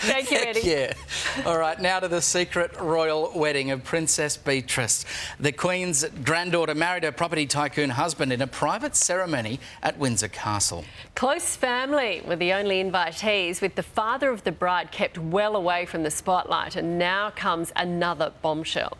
Thank you, Eddie. Yeah. All right, now to the secret royal wedding of Princess Beatrice. The Queen's granddaughter married her property tycoon husband in a private ceremony at Windsor Castle. Close family were the only invitees, with the father of the bride kept well away from the spotlight. And now comes another bombshell.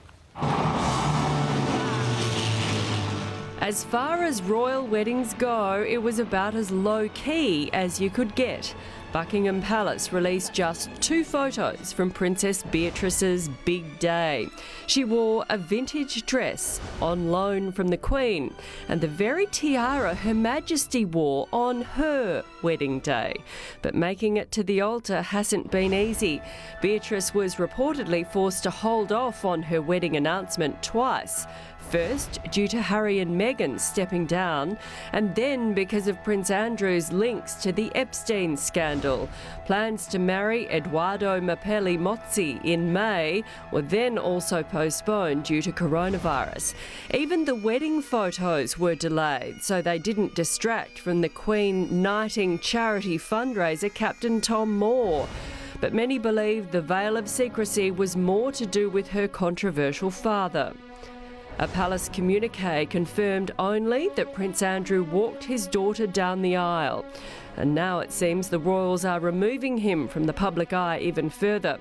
As far as royal weddings go, it was about as low-key as you could get. Buckingham Palace released just 2 photos from Princess Beatrice's big day. She wore a vintage dress on loan from the Queen and the very tiara Her Majesty wore on her wedding day. But making it to the altar hasn't been easy. Beatrice was reportedly forced to hold off on her wedding announcement twice. First, due to Harry and Meghan stepping down, and then because of Prince Andrew's links to the Epstein scandal. Plans to marry Edoardo Mapelli Mozzi in May were then also postponed due to coronavirus. Even the wedding photos were delayed, so they didn't distract from the Queen knighting charity fundraiser Captain Tom Moore. But many believe the veil of secrecy was more to do with her controversial father. A palace communique confirmed only that Prince Andrew walked his daughter down the aisle. And now it seems the royals are removing him from the public eye even further.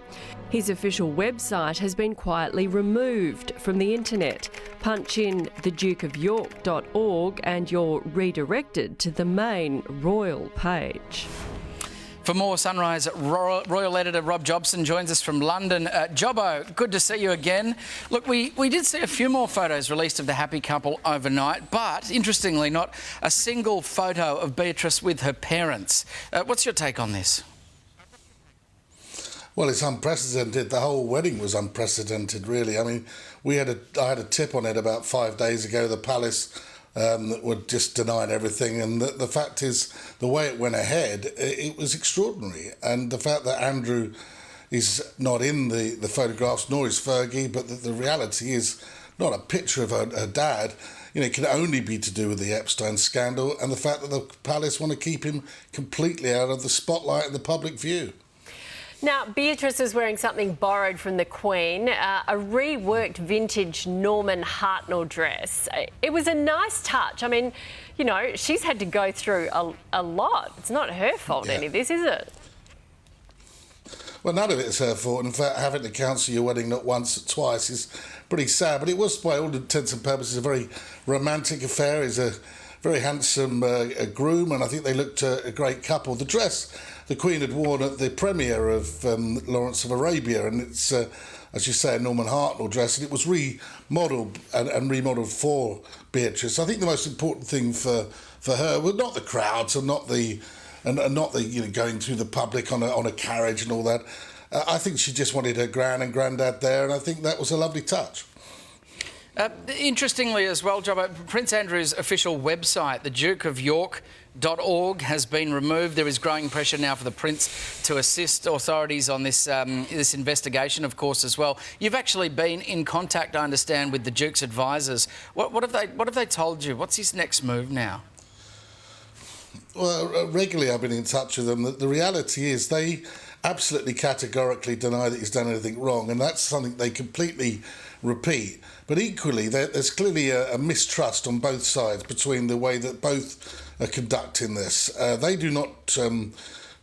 His official website has been quietly removed from the internet. Punch in thedukeofyork.org and you're redirected to the main royal page. For more, Sunrise Royal editor Rob Jobson joins us from London. Jobbo, good to see you again. Look, we did see a few more photos released of the happy couple overnight, but interestingly, not a single photo of Beatrice with her parents. What's your take on this? Well, it's unprecedented. The whole wedding was unprecedented, really. I mean, I had a tip on it about 5 days ago. The palace were just denying everything, and the fact is, the way it went ahead, it was extraordinary. And the fact that Andrew is not in the photographs, nor is Fergie, but the reality is not a picture of her dad. You know, it can only be to do with the Epstein scandal and the fact that the palace want to keep him completely out of the spotlight and the public view. Now, Beatrice is wearing something borrowed from the Queen, a reworked vintage Norman Hartnell dress. It was a nice touch. I mean, you know, she's had to go through a lot. It's not her fault, any of this, is it? Well, none of it's her fault. In fact, having to cancel your wedding not once, but twice is pretty sad. But it was, by all intents and purposes, a very romantic affair. He's a very handsome groom, and I think they looked a great couple. The dress the Queen had worn at the premiere of Lawrence of Arabia, and it's, as you say, a Norman Hartnell dress, and it was remodelled and remodelled for Beatrice. I think the most important thing for her was not the crowds and not the you know, going through the public on a carriage and all that. I think she just wanted her gran and granddad there, and I think that was a lovely touch. Interestingly as well, Jobbo, Prince Andrew's official website, thedukeofyork.org, has been removed. There is growing pressure now for the Prince to assist authorities on this this investigation, of course, as well. You've actually been in contact, I understand, with the Duke's advisors. What have they told you? What's his next move now? Well, regularly I've been in touch with them. The reality is they absolutely categorically deny that he's done anything wrong, and that's something they completely repeat. But equally, there's clearly a mistrust on both sides between the way that both are conducting this. They do not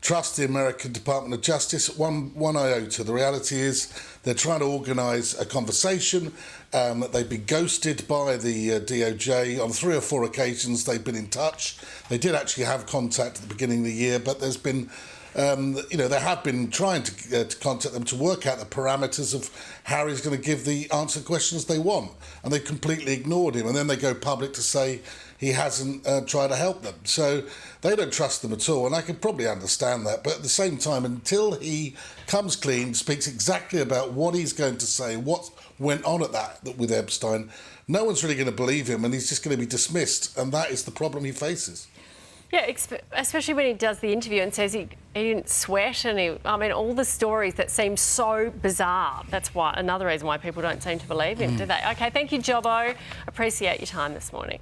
trust the American Department of Justice one iota. The reality is they're trying to organise a conversation. They've been ghosted by the DOJ on 3 or 4 occasions. They've been in touch. They did actually have contact at the beginning of the year, but there's been you know, they have been trying to contact them to work out the parameters of how he's going to give the answer questions they want, and they completely ignored him. And then they go public to say he hasn't tried to help them. So they don't trust them at all, and I can probably understand that. But at the same time, until he comes clean, speaks exactly about what he's going to say, what went on at that with Epstein, no one's really going to believe him, and he's just going to be dismissed, and that is the problem he faces. Yeah, especially when he does the interview and says he didn't sweat, and I mean, all the stories that seem so bizarre. That's another reason why people don't seem to believe him, do they? OK, thank you, Jobbo. Appreciate your time this morning.